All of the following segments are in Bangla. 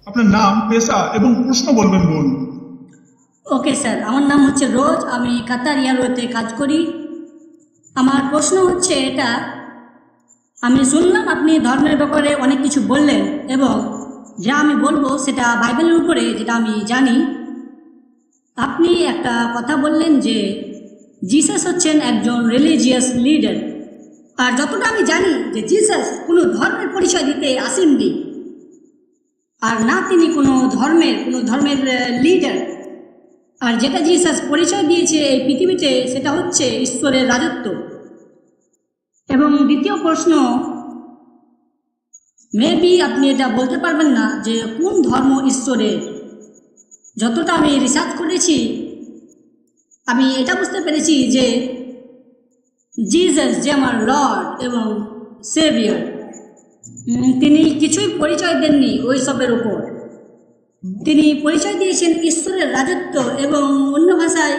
আপনার নাম, পেশা এবং প্রশ্ন বলবেন বোন। ওকে স্যার, আমার নাম হচ্ছে রোজ, আমি কাতার এয়ারওয়েতে কাজ করি। আমার প্রশ্ন হচ্ছে এটা, আমি শুনলাম আপনি ধর্মের ব্যাপারে অনেক কিছু বললেন এবং যা আমি বলবো সেটা বাইবেলের উপরে, যেটা আমি জানি। আপনি একটা কথা বললেন যে জিসাস হচ্ছেন একজন রিলিজিয়াস লিডার, আর যতটা আমি জানি যে জিসাস কোনো ধর্মের পরিচয় দিতে আসেননি, আর না তিনি কোনো ধর্মের লিডার। আর যেটা জিসাস পরিচয় দিয়েছে এই পৃথিবীতে সেটা হচ্ছে ঈশ্বরের রাজত্ব। এবং দ্বিতীয় প্রশ্ন, মেবি আপনি এটা বলতে পারবেন না যে কোন ধর্ম ঈশ্বরের। যতটা আমি রিসার্চ করেছি আমি এটা বুঝতে পেরেছি যে জিসাস যে আমার লর্ড এবং সেভিয়র, তিনি কিছুই পরিচয় দেননি ওই সবের উপর। তিনি পরিচয় দিয়েছেন ঈশ্বরের রাজত্ব, এবং অন্য ভাষায়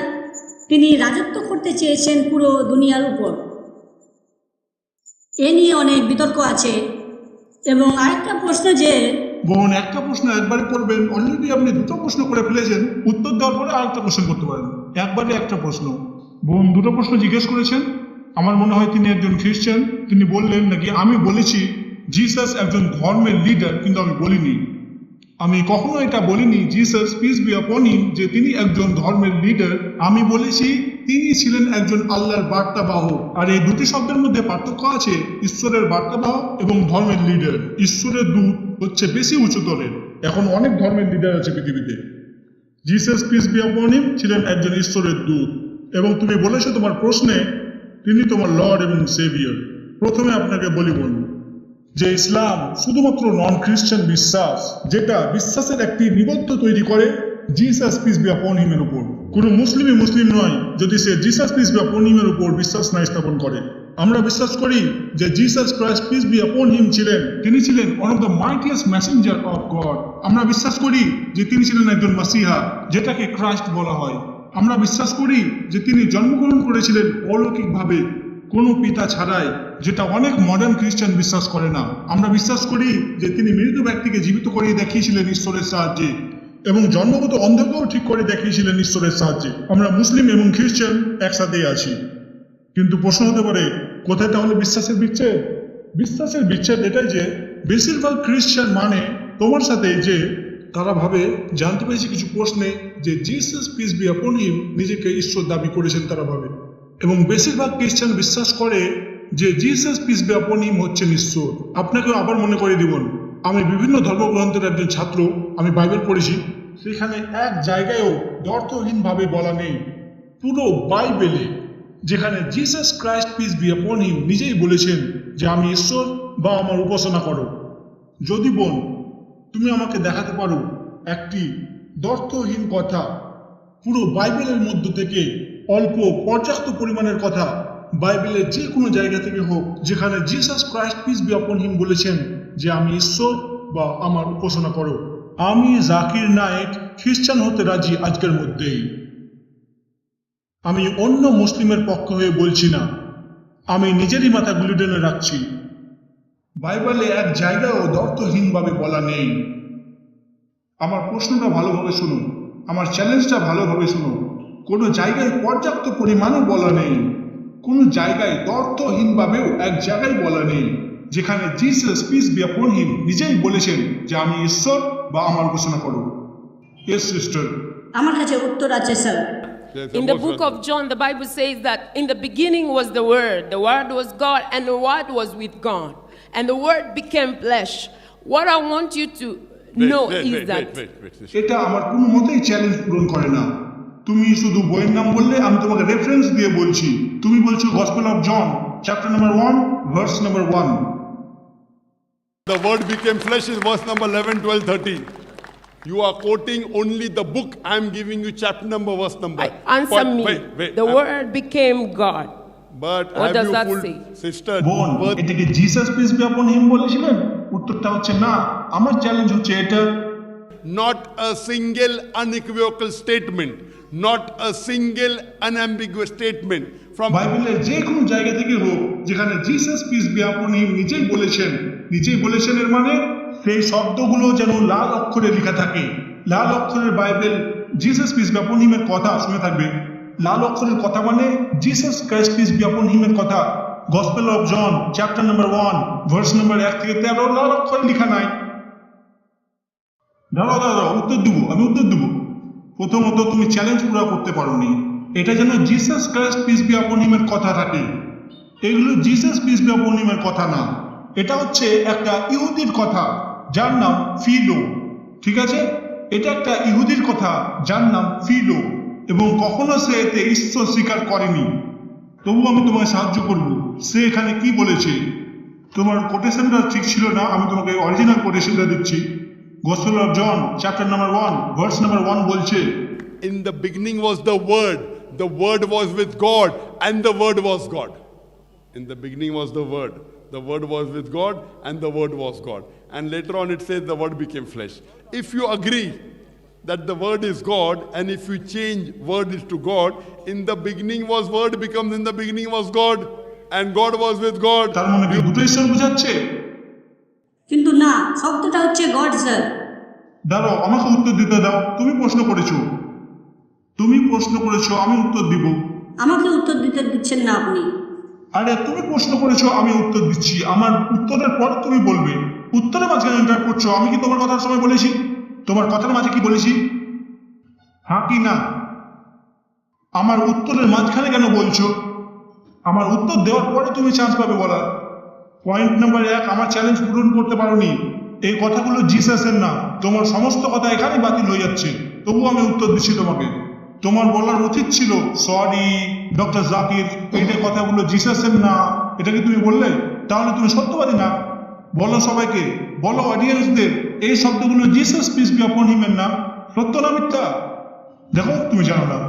তিনি রাজত্ব করতে চেয়েছেন পুরো দুনিয়ার উপর। এ নিয়ে অনেক বিতর্ক আছে। এবং আরেকটা প্রশ্ন যে বোন, একটা প্রশ্ন একবারে করবেন, অলরেডি আপনি দুটো প্রশ্ন করে ফেলেছেন, উত্তর দেওয়ার পরে আরেকটা প্রশ্ন করতে পারেন। একবারে একটা প্রশ্ন। বোন দুটো প্রশ্ন জিজ্ঞেস করেছেন। আমার মনে হয় তিনি একজন খ্রিস্টান। তিনি বললেন নাকি আমি বলেছি জিসাস একজন ধর্মের লিডার, কিন্তু আমি বলিনি। আমি কখনো এটা বলিনি জিসাস পিস বি আপন হিম যে তিনি একজন ধর্মের লিডার। আমি বলেছি তিনি ছিলেন একজন আল্লাহর বার্তাবাহক। আর এই দুটি শব্দের মধ্যে পার্থক্য আছে, ঈশ্বরের বার্তাবাহক এবং ধর্মের লিডার। ঈশ্বরের দূত হচ্ছে বেশি উচ্চতরের। এখন অনেক ধর্মের লিডার আছে পৃথিবীতে। জিসাস পিস বি আপন হিম ছিলেন একজন ঈশ্বরের দূত। এবং তুমি বলেছো তোমার প্রশ্নে তিনি তোমার লর্ড এবং সেভিয়র। প্রথমে আপনাকে বলি বোন যে ইসলাম শুধুমাত্র নন খ্রিস্টান বিশ্বাস, যেটা বিশ্বাসের একটি নিবন্ধ তৈরি করে জিসাস পিস বি আপন হিমের উপর। কোনো মুসলিমই মুসলিম নয় যদি সে জিসাস পিস বি আপন হিমের উপর বিশ্বাস না স্থাপন করে। আমরা বিশ্বাস করি যে জিসাস ক্রাইস্ট পিস বি আপন হিম তিনি ছিলেন one of the mightiest Messenger of god. আমরা বিশ্বাস করি যে তিনি ছিলেন একজন মাসিহা, যেটাকে ক্রাইস্ট বলা হয়। আমরা বিশ্বাস করি যে তিনি জন্মগ্রহণ করেছিলেন অলৌকিকভাবে, কোনো পিতা ছাড়াই, যেটা অনেক মডার্ন খ্রিস্টান বিশ্বাস করে না। আমরা বিশ্বাস করি যে তিনি মৃত ব্যক্তিকে জীবিত করিয়ে দেখিয়েছিলেন ঈশ্বরের সাহায্যে, এবং জন্মগত অন্ধকেও ঠিক করে দেখিয়েছিলেন ঈশ্বরের সাহায্যে। আমরা মুসলিম এবং খ্রিস্টান একসাথেই আছি। কিন্তু প্রশ্ন হতে পারে কোথায় তাহলে বিশ্বাসের বিচ্ছেদ? বিশ্বাসের বিচ্ছেদ এটাই যে বেশিরভাগ খ্রিস্টান মানে তোমার সাথে যে তারা ভাবে, জানতে পেরেছি কিছু প্রশ্নে যে জিসাস পিস বি আপন হিম নিজেকে ঈশ্বর দাবি করেছেন তারা ভাবে। এবং বেশিরভাগ খ্রিস্টান বিশ্বাস করে যে জিসাস পিস বি আপন হিম হচ্ছেন ঈশ্বর। আপনাকেও আবার মনে করে দিব, আমি বিভিন্ন ধর্মগ্রন্থের একজন ছাত্র, আমি বাইবেল পড়েছি। সেখানে এক জায়গায়ও অর্থহীনভাবে বলা নেই পুরো বাইবেলে, যেখানে জিসাস ক্রাইস্ট পিস বি আপন হিম নিজেই বলেছেন যে আমি ঈশ্বর বা আমার উপাসনা করো। যদি বোন তুমি আমাকে দেখাতে পারো একটি অর্থহীন কথা পুরো বাইবেলের মধ্য থেকে, অল্প পর্যাপ্ত পরিমাণের কথা বাইবেলের যে কোনো জায়গা থেকে হোক, যেখানে জিসাস ক্রাইস্ট পিস বি আপন হিম বলেছেন যে আমি ঈশ্বর বা আমার উপাসনা করো, আমি জাকির নায়েক খ্রিস্টান হতে রাজি আজকের মধ্যেই। আমি অন্য মুসলিমের পক্ষ হয়ে বলছি না, আমি নিজেরই মাথা গুলি টেনে রাখছি। বাইবেলে এক জায়গাও অর্থহীনভাবে বলা নেই। আমার প্রশ্নটা ভালোভাবে শুনুন, আমার চ্যালেঞ্জটা ভালোভাবে শুনুন। কোনো জায়গায় পর্যাপ্ত পরিমাণও বলা নেই, কোনো জায়গায় অর্থহীনভাবেও এক জায়গায় বলা নেই, যেখানে জিসাস পিস বি আপন হিম নিজেই বলেছেন যে আমি ঈশ্বর বা আমার উপাসনা করো। ইয়েস সিস্টার, আমার কাছে উত্তর আছে sir. In the book of John, the Bible says that in the beginning was the Word was God, and the Word was with God, and the Word became flesh. What I want you to know is that এটা আমার কোনো মতেই চ্যালেঞ্জ পূরণ করে না। তুমি শুধু বইয়ের নাম বললে, আমি তোমাকে রেফারেন্স দিয়ে বলছি। তুমি বলছো gospel of John chapter number 1 verse number 1। The word became flesh is verse number 11, 12, 13. You are quoting only the book. I am giving you chapter number, verse number. answer me. The Word became God. But What have does you that pulled, say? sister? বোন, verse- এটা কি জিসাস পিস বি আপন হিম বলেছিলেন? উত্তরটা হচ্ছে না। আমার চ্যালেঞ্জ হচ্ছে এটা, Not a single unequivocal statement, not a single unambiguous statement from বাইবেলের যে কোনো জায়গা থেকে হোক, যেখানে জিসাস পিস বি আপন হিম নিজেই বলেছেন এর মানে সেই শব্দগুলো যেন লাল অক্ষরে লেখা থাকে। লাল অক্ষরের বাইবেল জিসাস পিস বি আপন হিমের কথা শুনে থাকবে। লাল অক্ষরের কথা মানে জিসাস ক্রাইস্ট পিস বি আপন হিমের কথা। Gospel of John chapter number 1 verse number 1 থেকে 13 লাল অক্ষরে লেখা নাই। দাঁড়াও উত্তর দেবো, আমি উত্তর দেবো। প্রথমত তুমি চ্যালেঞ্জ পুরো করতে পারোনি। এটা যেন জিসাস ক্রাইস্ট পিস বি আপন হিমের কথা থাকে। এগুলো জিসাস পিস বি আপন হিমের কথা না, এটা হচ্ছে একটা ইহুদির কথা যার নাম ফিলো। ঠিক আছে, এটা একটা ইহুদির কথা যার নাম ফিলো, এবং কখনো সে এতে ঈশ্বর স্বীকার করেনি। তবু আমি তোমাকে সাহায্য করব। সে এখানে কি বলেছে? তোমার কোটেশনটা ঠিক ছিল না, আমি তোমাকে অরিজিনাল কোটেশনটা দিচ্ছি। Gospel of John chapter number 1 verse number 1 বলছে, In the beginning was the Word was with God, and the Word was God. In the beginning was the Word was with God, and the Word was God. And later on it says the Word became flesh. If you agree that the Word is God, and if you change Word is to God, in the beginning was Word becomes in the beginning was God, and God was with God. তার মানে কি দুটো ঈশ্বর বোঝাচ্ছে? কিন্তু না, শব্দটা হচ্ছে গড স্যার। দাঁড়াও, আমাকে উত্তর দিতে দাও। তুমি প্রশ্ন করেছো, আমি উত্তর দিব। আমাকে উত্তর দিতে দিচ্ছেন না আপনি। আরে তুমি প্রশ্ন করেছো, আমি উত্তর দিচ্ছি। আমার উত্তরের পর তুমি বলবে। উত্তরের মাঝখানে ইন্টারাপ্ট করছো। আমি কি তোমার কথার সময় বলেছি? তোমার কথার মাঝে কি বলেছি? হ্যাঁ কি না? আমার উত্তরের মাঝখানে কেন বলছো? আমার উত্তর দেওয়ার পরে তুমি চান্স পাবে বলার। পয়েন্ট নাম্বার 1, আমার চ্যালেঞ্জ পূরণ করতে পারোনি। এই কথাগুলো জিসাসের না, তোমার সমস্ত কথা এখানেই বাতিল হয়ে যাচ্ছে। তবুও আমি উত্তর দিচ্ছি তোমাকে। তোমার বলার উচিত ছিল সরি ডক্টর জাকির, এইটা কথাগুলো জিসাসের না। এটা কি তুমি বললে? তাহলে তুমি সত্যবাদী না। বলো সবাইকে, বলো অডিয়েন্সদের, এই শব্দগুলো জিসাস পিস বি আপন হিমের না। সত্য না মিথ্যা? দেখো তুমি জানো না,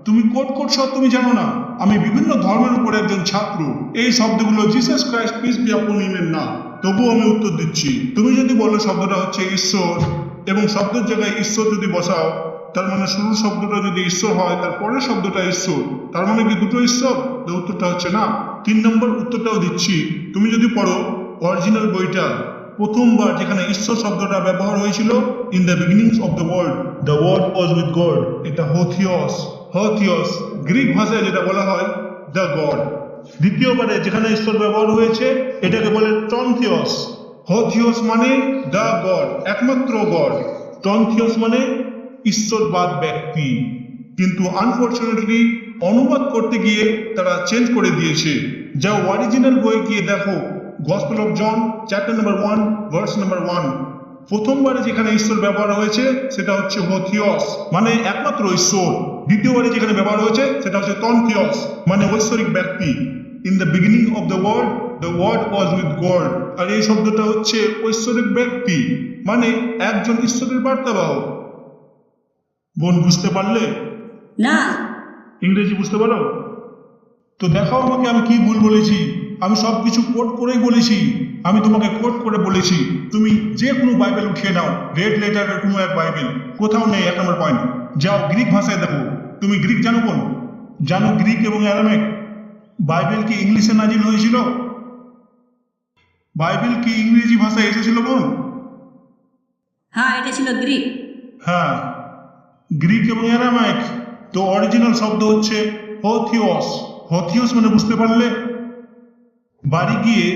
তুমি কোট করছো, তুমি জানো না। আমি বিভিন্ন ধর্মের উপরে একজন ছাত্র। এই শব্দগুলো জিসাস ক্রাইস্ট পিস বি আপন হিমের না, তবুও আমি উত্তর দিচ্ছি। তুমি যদি বলো শব্দটা হচ্ছে ঈশ্বর, এবং শব্দের জায়গায় ঈশ্বর যদি বসাও, তার মানে শুরুর শব্দটা যদি ঈশ্বর হয়, তার পরের শব্দটা ঈশ্বর, তার মানে কি দুটো ঈশ্বর? উত্তরটা হচ্ছে না। 3 নম্বর উত্তরটাও দিচ্ছি। তুমি যদি পড়ো অরিজিনাল বইটা, প্রথমবার যেখানে ঈশ্বর শব্দটা ব্যবহার হয়েছিল, in the beginning of the word was with God, এটা হোথিয়স। গ্রিক ভাষায় যেটা বলা হয় দ্য গড। দ্বিতীয়বারে যেখানে ঈশ্বর ব্যবহার হয়েছে, এটাকে বলে টনথিয়স। হোথিয়স মানে দ্য গড, একমাত্র গড। টনথিয়স মানে ঈশ্বরবাদ ব্যক্তি। কিন্তু আনফরচুনেটলি অনুবাদ করতে গিয়ে তারা চেঞ্জ করে দিয়েছে। যা অরিজিনাল বই গিয়ে দেখো, gospel of John chapter number 1 verse number 1। প্রথমবারে যেখানে ঈশ্বর ব্যবহার হয়েছে সেটা হচ্ছে হোথিয়স, মানে একমাত্র ঈশ্বর। দ্বিতীয়বারে যেখানে ব্যবহার হয়েছে সেটা হচ্ছে টনথিয়স, মানে ঐশ্বরিক ব্যক্তি। In the beginning of the word was with God. আর এই শব্দটা হচ্ছে ঐশ্বরিক ব্যক্তি, মানে একজন ঈশ্বরের বার্তাবাহক। বোন, বুঝতে পারলে? না। ইংরেজি বুঝতে পারো? তো দেখাও আমাকে আমি কি ভুল বলেছি। আমি সবকিছু কোট করেই বলেছি। আমি তোমাকে কোট করে বলেছি তুমি যে কোনো বাইবেল উঠিয়ে নাও, রেড লেটারের কোনো এক বাইবেল, কোথাও নেই 1 নম্বর পয়েন্ট। যাও গ্রিক ভাষায় দেখো। তুমি গ্রিক জানো বোন? জানো গ্রিক এবং অ্যারামিক? বাইবেল কি ইংলিশে নাজিল হয়েছিল? বাইবেল কি ইংরেজি ভাষায় এসেছিল বোন? হ্যাঁ, এটা ছিল গ্রিক। হ্যাঁ, গ্রিক এবং অ্যারামাইক। তো অরিজিনাল শব্দ হচ্ছে হোথিয়স মানে বুঝতে পারলে? বাড়ি গিয়ে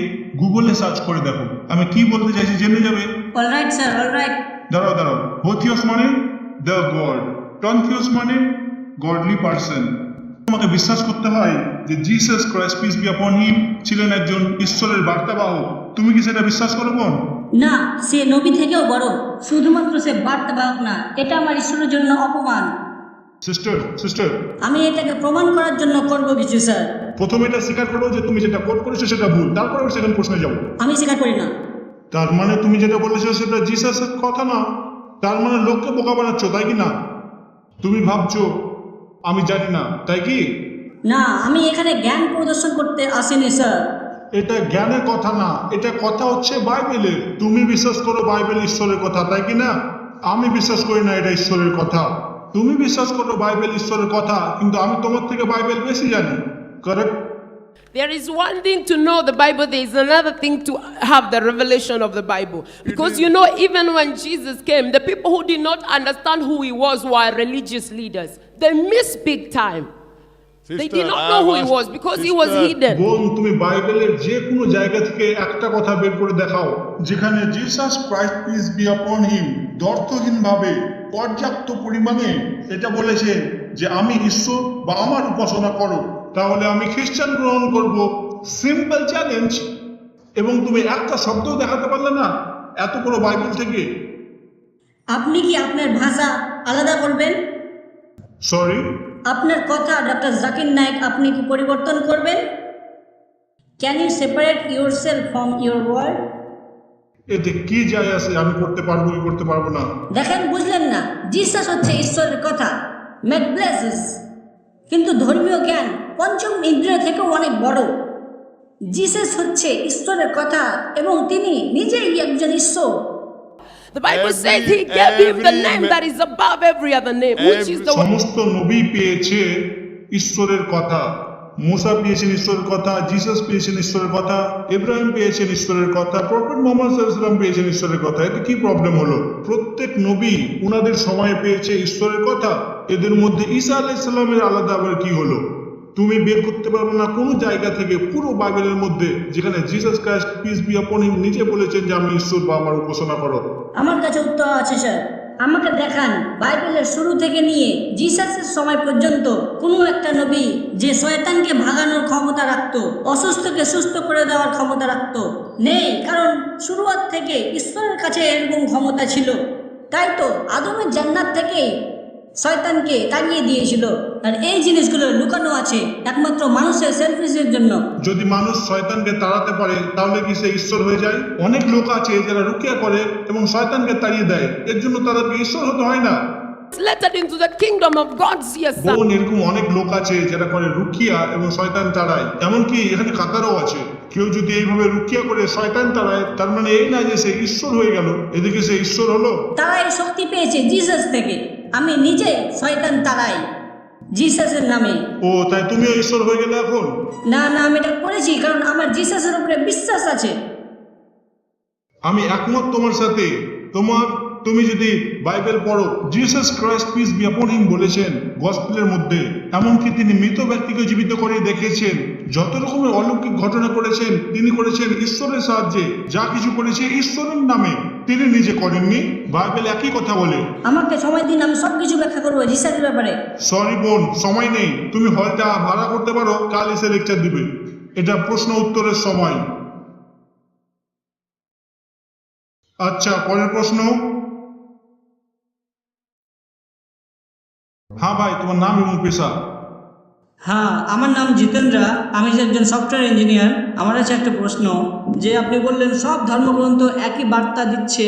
গুগলে সার্চ করে দেখো, আমি কি বলতে চাইছি জেনে যাবে। Alright sir, alright. দাঁড়াও। হোথিয়স মানে দ্য গড, টনথিয়স মানে গডলি পার্সন। তোমাকে বিশ্বাস করতে হয় যে জিসাস ক্রাইস্ট পিস বি আপন হিম ছিলেন একজন ঈশ্বরের বার্তাবাহক। তুমি কি সেটা বিশ্বাস করো বোন? না, সে নবী থেকেও বড়। শুধুমাত্র সে বার্তাবাহক না, এটা আমার ঈশ্বরের জন্য অপমান। সিস্টার, আমি এটাকে প্রমাণ করার জন্য করব কিছু স্যার। প্রথমে এটা স্বীকার করো যে তুমি যেটা কোট করেছো সেটা ভুল, তারপর আমি সেকেন্ড প্রশ্নে যাবো। আমি স্বীকার করি না। তার মানে তুমি যেটা বলেছো সেটা জিসাসের কথা না, তার মানে লোককে বোকা বানাচ্ছ, তাই কি না? তুমি ভাবছো আমি জানি না, তাই কি? না, আমি এখানে জ্ঞান প্রদর্শন করতে আসিনি স্যার। এটা জ্ঞানের কথা না, এটা কথা হচ্ছে বাইবেলের। তুমি বিশ্বাস করো বাইবেল ঈশ্বরের কথা, তাই কি না? আমি বিশ্বাস করি না এটা ঈশ্বরের কথা। তুমি বিশ্বাস করো বাইবেল ঈশ্বরের কথা, কিন্তু আমি তোমার থেকে বাইবেল বেশি জানি। Correct? There is one thing to know the Bible, there is another thing to have the revelation of the Bible. Because you know, even when Jesus came, the people who did not understand who he was were religious leaders. They missed big time. They did not know who he was because he was hidden. বোন, তুমি বাইবেলের যে কোনো জায়গা থেকে একটা কথা বের করে দেখাও যেখানে জিসাস ক্রাইস্ট পিস বি আপন হিম অর্থহীনভাবে পর্যাপ্ত পরিমাণে এটা বলেছে যে আমি ঈশ্বর বা আমার উপাসনা করো, তাহলে আমি খ্রিস্টান গ্রহণ করব। Simple challenge. এবং তুমি একটা শব্দও দেখাতে পারলে না এত বড় বাইবেল থেকে। আপনি কি আপনার ভাষা আলাদা করবেন? সরি, আপনার কথা ডক্টর জাকির নায়েক আপনি কি পরিবর্তন করবেন? Can you separate yourself from your word? এতে কি যায় আসে আমি করতে পারবো কি করতে পারবো না? দেখেন, বুঝলেন না, জিসাস হচ্ছে ঈশ্বরের কথা, মেড ব্লেসেস। কিন্তু ধর্মীয় জ্ঞান পঞ্চম ইন্দ্রিয় থেকেও অনেক বড়। জিসাস হচ্ছে ঈশ্বরের কথা এবং তিনি নিজেই একজন ঈশ্বর। The Bible says he gave him the name that is above every other name, which is the one. সমস্ত নবী পেয়েছে ঈশ্বরের কথা। মুসা পেয়েছেন ঈশ্বরের কথা, জিসাস পেয়েছেন ঈশ্বরের কথা, ইব্রাহিম পেয়েছেন ঈশ্বরের কথা, প্রফেট মুহাম্মদ সাল্লাল্লাহু আলাইহি ওয়াসাল্লাম পেয়েছেন ঈশ্বরের কথা। এতে কি প্রবলেম হলো? প্রত্যেক নবী ওনাদের সময়ে পেয়েছে ঈশ্বরের কথা। এদের মধ্যে ঈসা আলাইহিস সালামের আলাদা আবার কি হলো? তুমি বের করতে পারবে না কোনো জায়গা থেকে পুরো বাইবেলের মধ্যে যেখানে জিসাস ক্রাইস্ট পিস বি আপন হিম নিজে বলেছেন যে আমি ঈশ্বর বা আমার উপাসনা করো। আমার কাছে উত্তর আছে স্যার। আমাকে দেখান বাইবেলের শুরু থেকে নিয়ে জিসাসের সময় পর্যন্ত কোনো একটা নবী যে শয়তানকে ভাগানোর ক্ষমতা রাখতো, অসুস্থকে সুস্থ করে দেওয়ার ক্ষমতা রাখতো। নেই, কারণ শুরুয়াত থেকে ঈশ্বরের কাছে এরকম ক্ষমতা ছিল। তাই তো আদমের জান্নাত থেকে শয়তানকে তাড়িয়ে দিয়েছিল। আর এই জিনিসগুলো লুকানো আছে একমাত্র মানুষের সেলফিশের জন্য। যদি মানুষ শয়তানকে তাড়াতে পারে তাহলে কি সে ঈশ্বর হয়ে যায়? অনেক লোক আছে যারা রুকিয়া করে এবং শয়তানকে তাড়িয়ে দেয়, এর জন্য তারা কি ঈশ্বর হতে হয় না? Lettered into the kingdom of God's dear son. বোন, এরকম অনেক লোক আছে যারা করে রুকিয়া এবং শয়তান তাড়ায়। এমনকি এখানে কাতারও আছে। কেউ যদি এইভাবে রুকিয়া করে শয়তান তাড়ায়, তার মানে এই না যে সে ঈশ্বর হয়ে গেল। এদিকে সে ঈশ্বর হলো? তারা এই শক্তি পেয়েছে জিসাস থেকে। আমি নিজে শয়তান তাড়াই জিসাসের নামে। ও তাই তুমিও ঈশ্বর হয়ে গেলে এখন? না না, আমি এটা করেছি কারণ আমার জিসাসের উপরে বিশ্বাস আছে। আমি একমত তোমার সাথে। তুমি যদি বাইবেল পড়ো, জিসাস ক্রাইস্ট পিস বি আপন হিম বলেছেন গসপেলের মধ্যে। এমনকি তিনি মৃত ব্যক্তিকে জীবিত করে দেখিয়েছেন। যত রকমের অলৌকিক ঘটনা করেছেন তিনি করেছেন ঈশ্বরের সাহায্যে। যা কিছু করেছে ঈশ্বরের নামে, তিনি নিজে করেননি। বাইবেল একই কথা বলে। আমাকে সময় দিন, আমি সবকিছু ব্যাখ্যা করবো জিসাসের ব্যাপারে। সরি বোন, সময় নেই। তুমি হলটা ভাড়া করতে পারো, কাল এসে লেকচার দিবে। এটা প্রশ্ন উত্তরের সময়। আচ্ছা, পরের প্রশ্ন। হ্যাঁ ভাই, তোমার নাম এবং পেশা? হ্যাঁ, আমার নাম জিতেন্দ্রা, আমি একজন সফটওয়্যার ইঞ্জিনিয়ার। আমার কাছে একটা প্রশ্ন, যে আপনি বললেন সব ধর্মগ্রন্থ একই বার্তা দিচ্ছে,